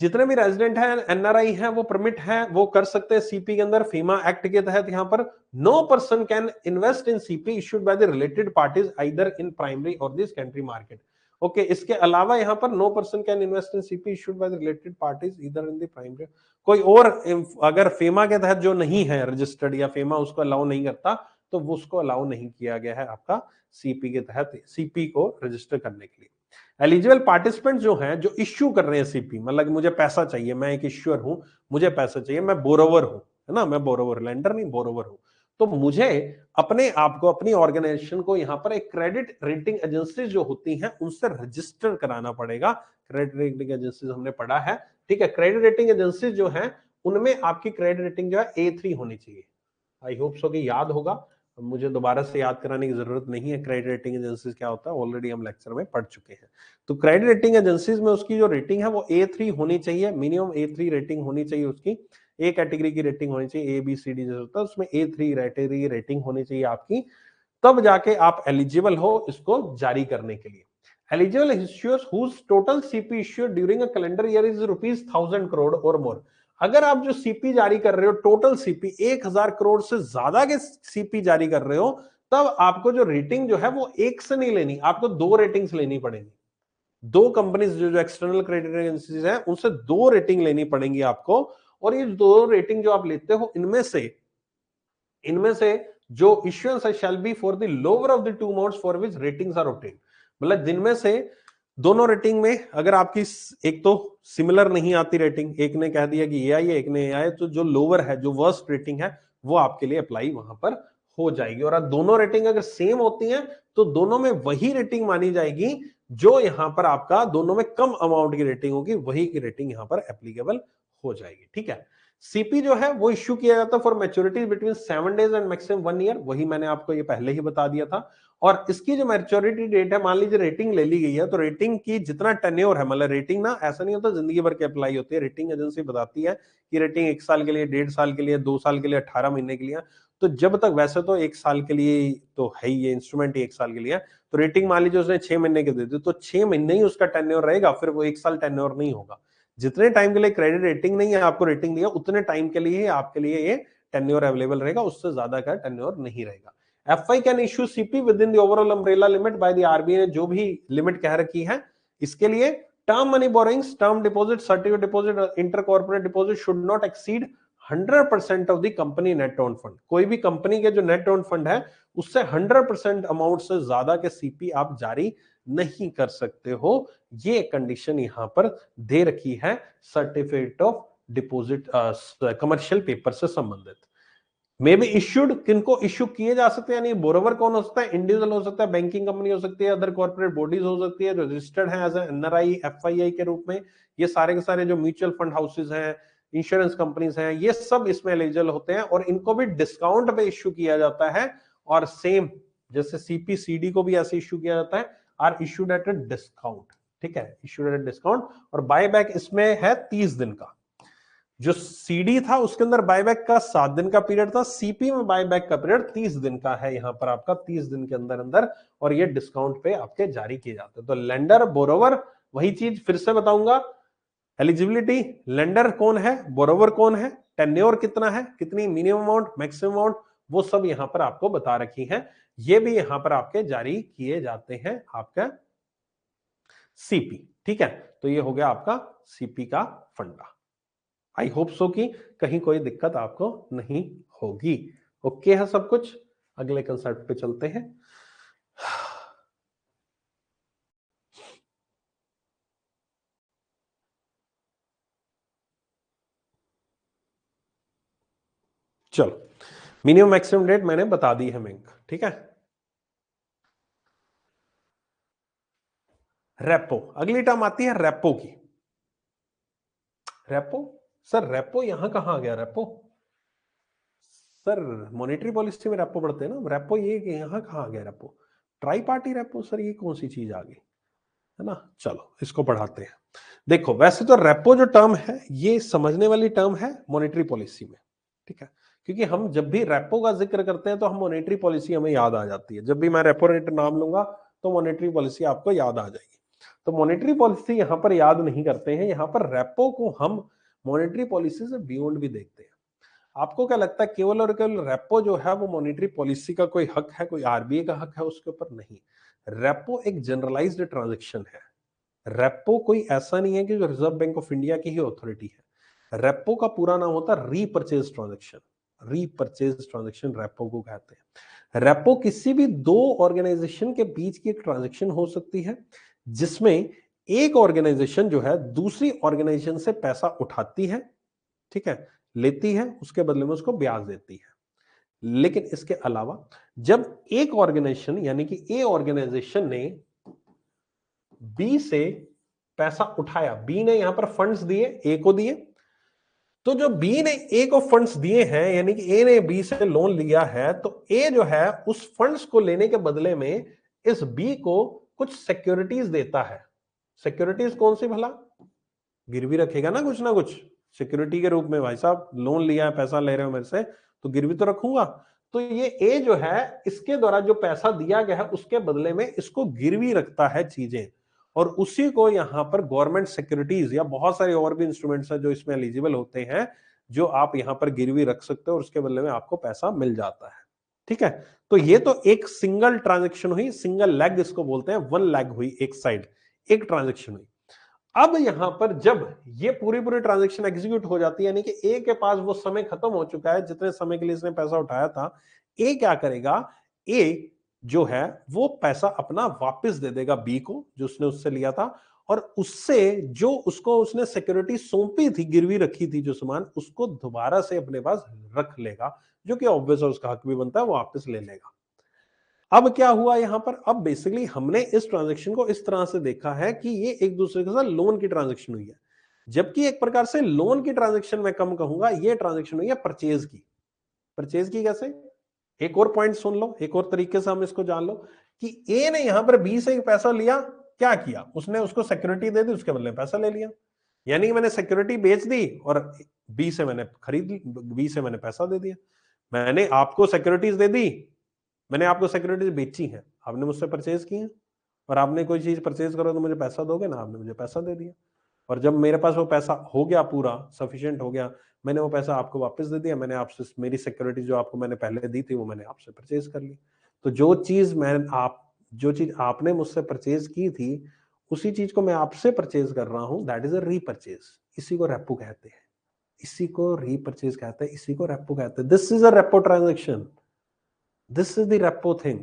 जितने भी रेजिडेंट हैं, एनआरआई हैं, वो परमिट है, वो कर सकते हैं सीपी के अंदर, फीमा एक्ट के तहत यहां पर no person can invest in CP issued by the related parties either in primary और द सेकेंडरी मार्केट। ओके, इसके अलावा यहां पर no person can invest in CP issued by the related parties either in the primary, कोई और अगर फेमा के तहत जो नहीं है रजिस्टर्ड या फेमा उसको अलाउ नहीं करता तो वो उसको अलाउ नहीं किया गया है आपका सीपी के तहत सीपी को रजिस्टर करने के लिए। एलिजिबल पार्टिसिपेंट जो हैं जो इश्यू कर रहे हैं सीपी, मतलब मुझे पैसा चाहिए, मैं एक इश्यूअर हूं, मुझे पैसा चाहिए, मैं बोरोवर हूं, है ना, मैं बोरोवर, लेंडर नहीं बोरोवर हूं, तो मुझे अपने आप को, अपनी ऑर्गेनाइजेशन को यहां पर एक क्रेडिट रेटिंग एजेंसी जो होती हैं उनसे रजिस्टर कराना पड़ेगा। क्रेडिट रेटिंग एजेंसी हमने पढ़ा है, ठीक है। क्रेडिट रेटिंग एजेंसी जो है उनमें आपकी क्रेडिट रेटिंग जो है A3 होनी चाहिए। आई होप सो कि याद होगा, मुझे दोबारा से याद कराने की जरूरत नहीं है क्रेडिट रेटिंग एजेंसीज क्या होता है, ऑलरेडी हम लेक्चर में पढ़ चुके हैं। तो क्रेडिट रेटिंग एजेंसीज में उसकी जो रेटिंग है वो A3 होनी चाहिए, मिनिमम A3 रेटिंग होनी चाहिए उसकी। ए कैटेगरी की रेटिंग होनी चाहिए, A B C D जैसे होता है उसमें A3 रेटिंग होनी चाहिए आपकी। तब जाके आप एलिजिबल हो इसको जारी करने के लिए। Eligible issuers whose total CP issued during a calendar year is ₹1000 crore और मोर। अगर आप जो सीपी जारी कर रहे हो, टोटल सीपी 1000 करोड़ से ज्यादा के सीपी जारी कर रहे हो, तब आपको जो रेटिंग जो है वो एक से नहीं लेनी, आपको 2 रेटिंग्स लेनी पड़ेगी। 2 कंपनीज जो एक्सटर्नल क्रेडिट एजेंसीज हैं उनसे 2 रेटिंग लेनी पड़ेंगी आपको। और ये 2 रेटिंग जो आप लेते हो, इनमें से जो इश्यूएंस है shall be for the lower of the two amounts for which ratings are obtained. मतलब जिनमें से दोनों रेटिंग में अगर आपकी एक तो सिमिलर नहीं आती रेटिंग, एक ने कह दिया कि ये आई है, एक ने ये आए, तो जो लोअर है, जो वर्स्ट रेटिंग है, वो आपके लिए अप्लाई वहां पर हो जाएगी। और दोनों रेटिंग अगर सेम होती हैं तो दोनों में वही रेटिंग मानी जाएगी, जो यहां पर आपका दोनों में कम अमाउंट की रेटिंग होगी, वही की रेटिंग यहां पर एप्लीकेबल हो जाएगी। ठीक है। सीपी जो है वो इश्यू किया जाता है for maturity between 7 days and maximum 1 year, वही मैंने आपको ये पहले ही बता दिया था। और इसकी जो मैच्योरिटी डेट है, मान लीजिए रेटिंग ले ली गई है, तो रेटिंग की जितना टेन्योर है, मतलब रेटिंग ना ऐसा नहीं होता जिंदगी भर की अप्लाई होती है, रेटिंग एजेंसी बताती है कि रेटिंग 1 साल के लिए, 1.5 साल के लिए, 2 साल के लिए, 18 महीने के लिए। तो जब तक, वैसे तो 1 साल के लिए तो है ही, ये इंस्ट्रूमेंट ही 1 साल के लिए, तो रेटिंग मान लीजिए उसने 6 महीने के दे दी, तो 6 महीने ही उसका टेन्योर रहेगा, फिर वो 1 साल टेन्योर नहीं होगा। जितने टाइम के लिए क्रेडिट रेटिंग नहीं है, आपको रेटिंग दिया, उतने टाइम के लिए आपके लिए ये टेन्योर अवेलेबल रहेगा, उससे ज्यादा का टेन्योर नहीं रहेगा। FI can issue CP with in the overall umbrella limit by the RBI ने जो भी लिमिट कह रखी है, इसके लिए term money borings, term deposit, certificate deposit, inter corporate deposit should not exceed 100% of the company net own fund. कोई भी कंपनी के जो नेट ओन फंड है उससे 100% अमाउंट से ज्यादा के सीपी आप जारी नहीं कर सकते हो। ये कंडीशन यहां पर दे रखी है certificate of deposit commercial paper से संबंधित। मे बी इश्यूड, किनको इश्यू किए जा सकते हैं, यानी बोरोवर कौन हो सकता है, इंडिविजुअल हो सकता है, बैंकिंग कंपनी हो सकती है, अदर कॉर्पोरेट बॉडीज हो सकती है जो रजिस्टर्ड है एज एनआरआई एफआईआई के रूप में। ये सारे के सारे जो म्यूचुअल फंड हाउसेज हैं, इंश्योरेंस कंपनीज हैं, ये सब इसमें एलिजिबल होते हैं और इनको भी डिस्काउंट पे इश्यू किया जाता है। और सेम जैसे सीपीसीडी को भी ऐसे इश्यू किया जाता है, are issued at a discount. ठीक है, इश्यूड एट डिस्काउंट। और बायबैक इसमें है 30 दिन का। जो सीडी था उसके अंदर बायबैक का 7 दिन का पीरियड था, सीपी में बायबैक का पीरियड 30 दिन का है यहां पर आपका, 30 दिन के अंदर अंदर। और ये डिस्काउंट पे आपके जारी किए जाते हैं। तो लेंडर, बोरोवर, वही चीज फिर से बताऊंगा, एलिजिबिलिटी, लेंडर कौन है, बोरोवर कौन है, टेन्योर कितना है, कितनी मिनिमम अमाउंट, मैक्सिमम अमाउंट, वो सब यहां पर आपको बता रखी है। ये भी यहां पर आपके जारी किए जाते हैं आपका सीपी। ठीक है, तो ये हो गया आपका सीपी का फंडा। आई होप सो कि कहीं कोई दिक्कत आपको नहीं होगी। ओके है सब कुछ। अगले कंसेप्ट पे चलते हैं। चलो, मिनिमम मैक्सिमम डेट मैंने बता दी है मिंक। ठीक है, रेपो, अगली टर्म आती है रेपो की। रेपो, सर रेपो यहां कहां आ गया रेपो? सर मॉनेटरी पॉलिसी में रेपो पढ़ते हैं ना, रेपो ये यहां कहां आ गया repo? Try party repo, sir ये कौन सी चीज आ गई, है ना। चलो इसको पढ़ाते हैं। देखो वैसे तो रेपो जो टर्म है ये समझने वाली टर्म है मॉनेटरी पॉलिसी में। ठीक है, क्योंकि हम जब भी रेपो का जिक्र करते हैं तो हम मॉनेटरी पॉलिसी हमें याद आ जाती है। जब भी मैं रेपो रेट नाम लूंगा तो मॉनेटरी पॉलिसी आपको याद आ जाएगी। तो मॉनेटरी पॉलिसी यहां पर याद नहीं करते हैं, यहां पर रेपो को हम मॉनेटरी पॉलिसी से बियॉन्ड भी देखते हैं। आपको क्या लगता है केवल और केवल रेपो जो है वो मॉनेटरी पॉलिसी का कोई हक है, कोई आरबीआई का हक है उसके ऊपर? नहीं। रेपो एक जनरलाइज्ड ट्रांजेक्शन है। रेपो कोई ऐसा नहीं है कि जो रिजर्व बैंक ऑफ इंडिया की ही अथॉरिटी है। रेपो का पूरा नाम होता है repurchase transaction. Repurchase transaction repo को कहते हैं। रेपो किसी भी दो ऑर्गेनाइजेशन के बीच की एक ट्रांजैक्शन हो सकती है जिसमें एक ऑर्गेनाइजेशन जो है दूसरी ऑर्गेनाइजेशन से पैसा उठाती है, ठीक है, लेती है, उसके बदले में उसको ब्याज देती है। लेकिन इसके अलावा जब एक ऑर्गेनाइजेशन यानी कि ए ऑर्गेनाइजेशन ने बी से पैसा उठाया, बी ने यहां पर फंड्स दिए, ए को दिए, तो जो बी ने ए को फंड्स दिए हैं यानी कि ए ने बी से लोन लिया है, तो ए जो है उस फंड्स को लेने के बदले में इस बी को कुछ सिक्योरिटीज देता है। सिक्योरिटीज कौन सी भला? गिरवी रखेगा ना कुछ सिक्योरिटी के रूप में। भाई साहब लोन लिया है, पैसा ले रहे हो मेरे से, तो गिरवी तो रखूंगा। तो ये ए जो है, इसके द्वारा जो पैसा दिया गया है उसके बदले में इसको गिरवी रखता है चीजें, और उसी को यहां पर गवर्नमेंट सिक्योरिटीज या बहुत सारे और भी इंस्ट्रूमेंट्स हैं जो इसमें एलिजिबल होते हैं, जो आप यहां पर गिरवी रख सकते हो और उसके बदले में आपको पैसा मिल जाता है। ठीक है, तो ये तो एक सिंगल ट्रांजेक्शन हुई, सिंगल लेग इसको बोलते हैं, वन लेग हुई, एक साइड एक ट्रांजेक्शन हुई। अब यहां पर जब ये पूरी पूरी ट्रांजेक्शन एग्जीक्यूट हो जाती है, यानी कि ए के पास वो समय खत्म हो चुका है जितने समय के लिए इसने पैसा उठाया था, ए क्या करेगा, ए जो है वो पैसा अपना वापस दे देगा बी को जो उसने उससे लिया था, और उससे जो उसको उसने सिक्योरिटी सौंपी थी, गिरवी रखी थी जो सामान, उसको दोबारा से अपने पास रख लेगा, जो कि ऑब्वियस है, उसका हक भी बनता है, वो वापस ले लेगा। अब क्या हुआ यहां पर, अब बेसिकली हमने इस ट्रांजैक्शन को इस तरह से देखा है कि ये एक दूसरे के साथ लोन की ट्रांजैक्शन हुई है, जबकि एक प्रकार से लोन की ट्रांजैक्शन मैं कम कहूंगा, ये ट्रांजैक्शन हुई है परचेज की। परचेज की कैसे, एक और पॉइंट सुन लो, एक और तरीके से हम इसको जान लो कि ए ने यहां पर बी से पैसा लिया, क्या किया उसने, उसको सिक्योरिटी दे दी, उसके बदले पैसा ले लिया, यानी मैंने सिक्योरिटी बेच दी और बी से मैंने खरीद ली, बी से मैंने पैसा दे दिया। मैंने आपको सिक्योरिटीज दे दी, मैंने आपको सिक्योरिटीज बेची है, आपने मुझसे परचेज की है, और आपने कोई चीज परचेज करो तो मुझे पैसा दोगे ना, आपने मुझे पैसा दे दिया, और जब मेरे पास वो पैसा हो गया पूरा सफिशिएंट हो गया, मैंने वो पैसा आपको वापस दे दिया, मैंने आपसे मेरी सिक्योरिटी जो आपको मैंने पहले दी थी वो मैंने आपसे परचेज कर ली। तो जो चीज आपने मुझसे परचेज की थी, उसी चीज को मैं आपसे परचेज कर रहा हूं, दैट इज अ रीपरचेज। इसी को रेपो कहते हैं, इसी को रीपरचेज कहते हैं, इसी को रेपो कहते हैं। This is a repo transaction, this is the repo thing.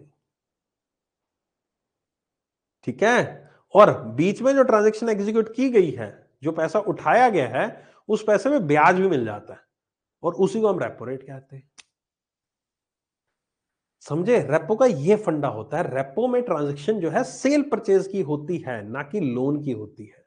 ठीक है, और बीच में जो ट्रांजैक्शन एग्जीक्यूट की गई है, जो पैसा उठाया गया है, उस पैसे में ब्याज भी मिल जाता है, और उसी को हम रेपो रेट कहते हैं। समझे, रेपो का ये फंडा होता है। रेपो में ट्रांजैक्शन जो है सेल परचेज की होती है, ना कि लोन की होती है।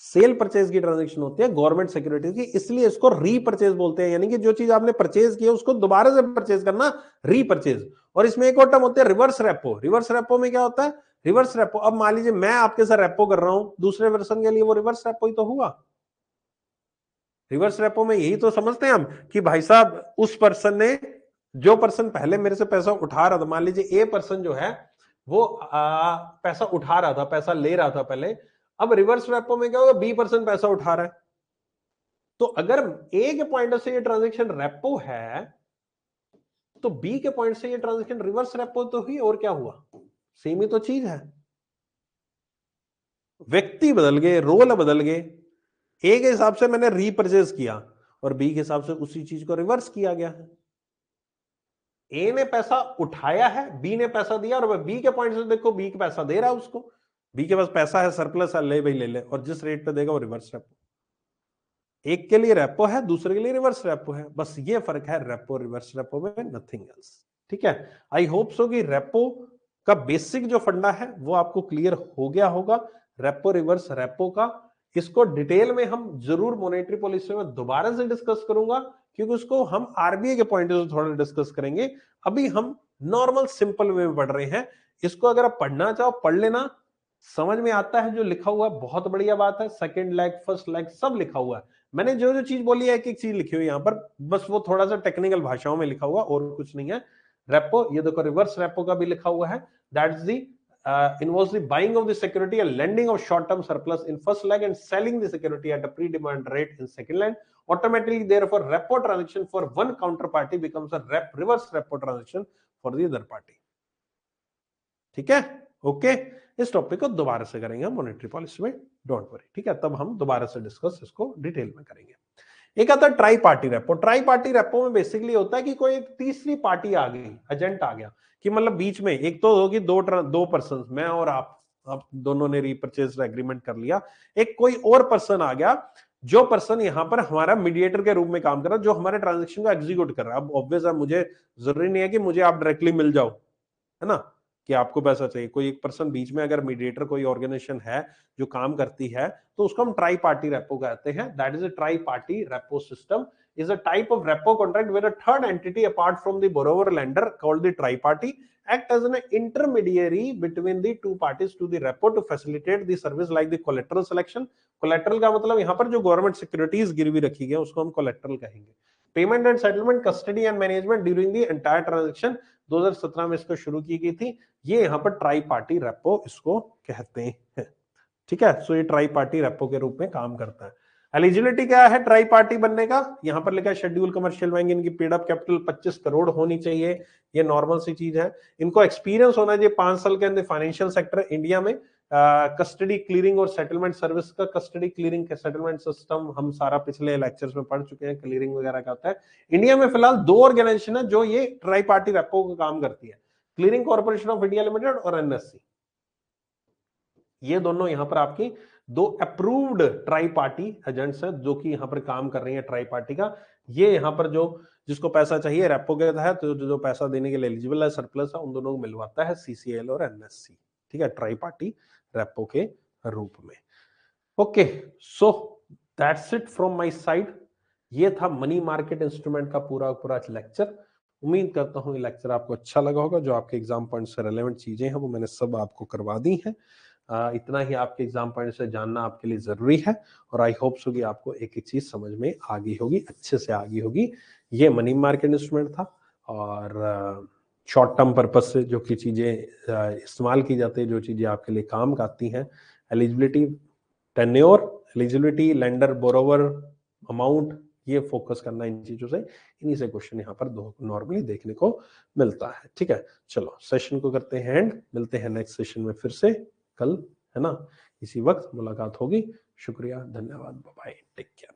सेल परचेज की ट्रांजैक्शन होती है गवर्नमेंट सिक्योरिटीज की, इसलिए इसको रीपरचेज बोलते हैं, यानी कि जो चीज आपने परचेज की है उसको दोबारा से परचेज करना, रीपरचेज। और इसमें एक और टर्म होती है रिवर्स रेपो। रिवर्स रेपो में क्या होता है, रिवर्स रेपो, अब मान लीजिए मैं आपके साथ रेपो कर रहा हूं दूसरे पर्सन के लिए, वो रिवर्स रेपो ही तो हुआ। रिवर्स रेपो में यही तो समझते हैं हम कि भाई साहब उस पर्सन ने, जो पर्सन पहले मेरे से पैसा उठा रहा था, मान लीजिए ए पर्सन जो है वो पैसा उठा रहा था, पैसा ले रहा था पहले, अब रिवर्स रेपो में क्या होगा, बी पर्सन पैसा उठा रहा है। तो अगर ए के पॉइंट से ये ट्रांजेक्शन रेपो है, तो बी के पॉइंट से ये ट्रांजेक्शन रिवर्स रेपो तो हुई, और क्या हुआ, सेम ही तो चीज है। व्यक्ति बदल गए, रोल बदल गए। ए के हिसाब से मैंने रीपरचेज किया, और बी के हिसाब से उसी चीज को रिवर्स किया गया है। ए ने पैसा उठाया है, बी ने पैसा दिया, और बी के पॉइंट से देखो बी के पैसा दे रहा है उसको, बी के पास पैसा है, सरप्लस है, ले भाई ले ले, और जिस रेट पे देगा वो रिवर्स रेपो। एक के लिए रेपो है, दूसरे के लिए रिवर्स रेपो है, बस ये फर्क है रेपो रिवर्स रेपो में, नथिंग एल्स। ठीक है, आई होप सो कि रेपो का बेसिक जो फंडा है वो आपको क्लियर हो गया होगा, रेपो रिवर्स रेपो का। इसको डिटेल में हम जरूर मॉनेटरी पॉलिसी में दोबारा से डिस्कस करूंगा, क्योंकि उसको हम आरबीआई के पॉइंट से थोड़ा डिस्कस करेंगे। अभी हम नॉर्मल सिंपल वे में पढ़ रहे हैं। इसको अगर आप पढ़ना चाहो पढ़ लेना, समझ में आता है जो लिखा हुआ है, बहुत बढ़िया बात है। सेकंड लेग, फर्स्ट लेग सब लिखा हुआ है, मैंने जो जो चीज बोली है एक एक चीज लिखी हुई है यहाँ पर, बस वो थोड़ा सा टेक्निकल भाषाओं में लिखा हुआ और कुछ नहीं है। रेपो, ये देखो रिवर्स रेपो का भी लिखा हुआ है, that is the involves the buying of the security and lending of short-term surplus in first leg and selling the security at a pre-demand rate in second leg. Automatically, therefore, repo transaction for one counterparty becomes a reverse repo transaction for the other party. ठीक है, ओके। इस टॉपिक को दोबारा से करेंगे हम मॉनेटरी पॉलिसी में, डोंट वरी। ठीक है, तब हम दोबारा से डिस्कस इसको डिटेल में करेंगे। एक आता है try party repo. Try party repo में बेसिकली होता है कि कोई एक तीसरी पार्टी आ गई, एजेंट आ गया, कि मतलब बीच में एक तो होगी दो पर्सन, मैं और आप दोनों ने रीपरचेज एग्रीमेंट कर लिया, एक कोई और पर्सन आ गया, जो पर्सन यहां पर हमारा मीडिएटर के रूप में काम कर रहा है, जो हमारे ट्रांजेक्शन को एग्जीक्यूट कर रहा है। अब ऑब्वियस है, मुझे जरूरी नहीं है कि मुझे आप डायरेक्टली मिल जाओ, है ना, कि आपको पैसा चाहिए, कोई एक पर्सन बीच में, अगर मीडिएटर कोई ऑर्गेनाइजेशन है जो काम करती है, तो उसको हम ट्राई पार्टी रेपो कहते हैं। That is a try party repo system is a type of repo contract where a third entity apart from the borrower lender called the tri-party act as an intermediary between the two parties to the repo to facilitate the service like the collateral selection. collateral का मतलब यहाँ पर जो गवर्नमेंट सिक्योरिटीज गिरवी रखी गई उसको हम collateral कहेंगे, payment and settlement, custody and management during the entire transaction 2017 में इसको शुरू की गई थी। ये यहाँ पर ट्राई पार्टी रेपो इसको कहते हैं, ठीक है। सो ये ट्राई पार्टी रेपो के रूप में काम करता है। एलिजिबिलिटी क्या है ट्राई पार्टी बनने का, यहां पर लिखा है शेड्यूल कमर्शियल बैंक, इनकी पेड अप कैपिटल 25 करोड़ होनी चाहिए, ये नॉर्मल सी चीज है। इनको एक्सपीरियंस होना चाहिए 5 साल के अंदर फाइनेंशियल सेक्टर इंडिया में, कस्टडी क्लियरिंग और सेटलमेंट सर्विस का, कस्टडी क्लियरिंग का सेटलमेंट सिस्टम हम सारा पिछले लेक्चर्स में पढ़ चुके हैं, क्लियरिंग वगैरह का होता है। इंडिया में फिलहाल 2 ऑर्गेनाइजेशन है जो ये ट्राई पार्टी रेपो का काम करती है, clearing corporation of India limited और एनएससी। ये दोनों यहां पर आपकी 2 अप्रूव्ड ट्राई पार्टी एजेंट्स हैं जो कि यहां पर काम कर रही है ट्राई पार्टी का। ये यहां पर जो जिसको पैसा चाहिए रेपो के तहत, तो जो पैसा देने के लिए एलिजिबल है, सरप्लस है, उन दोनों को मिलवाता है सीसीएल और एनएससी, ठीक है, ट्राई पार्टी रेपो के रूप में। Okay, so that's it from my side. ये था मनी मार्केट इंस्ट्रूमेंट का पूरा पूरा लेक्चर। उम्मीद करता हूं ये लेक्चर आपको अच्छा लगा होगा। जो आपके एग्जाम पॉइंट से रेलेवेंट चीजें हैं वो मैंने सब आपको करवा दी हैं। इतना ही आपके एग्जाम पॉइंट से जानना आपके लिए जरूरी है, और आई होप सो कि आपको एक एक चीज समझ में आ गई होगी, अच्छे से आ गई होगी। ये मनी मार्केट इंस्ट्रूमेंट था, और शॉर्ट टर्म पर्पज से जो की चीजें इस्तेमाल की जाती है, जो चीजें आपके लिए काम आती हैं, eligibility, tenure, eligibility, lender, borrower, amount, ये फोकस करना इन चीजों से। इन्हीं से क्वेश्चन यहाँ पर नॉर्मली देखने को मिलता है, ठीक है। चलो सेशन को करते हैं एंड, मिलते हैं नेक्स्ट सेशन में फिर से कल, है ना, इसी वक्त मुलाकात होगी। शुक्रिया, धन्यवाद, बाय बाय, टेक केयर।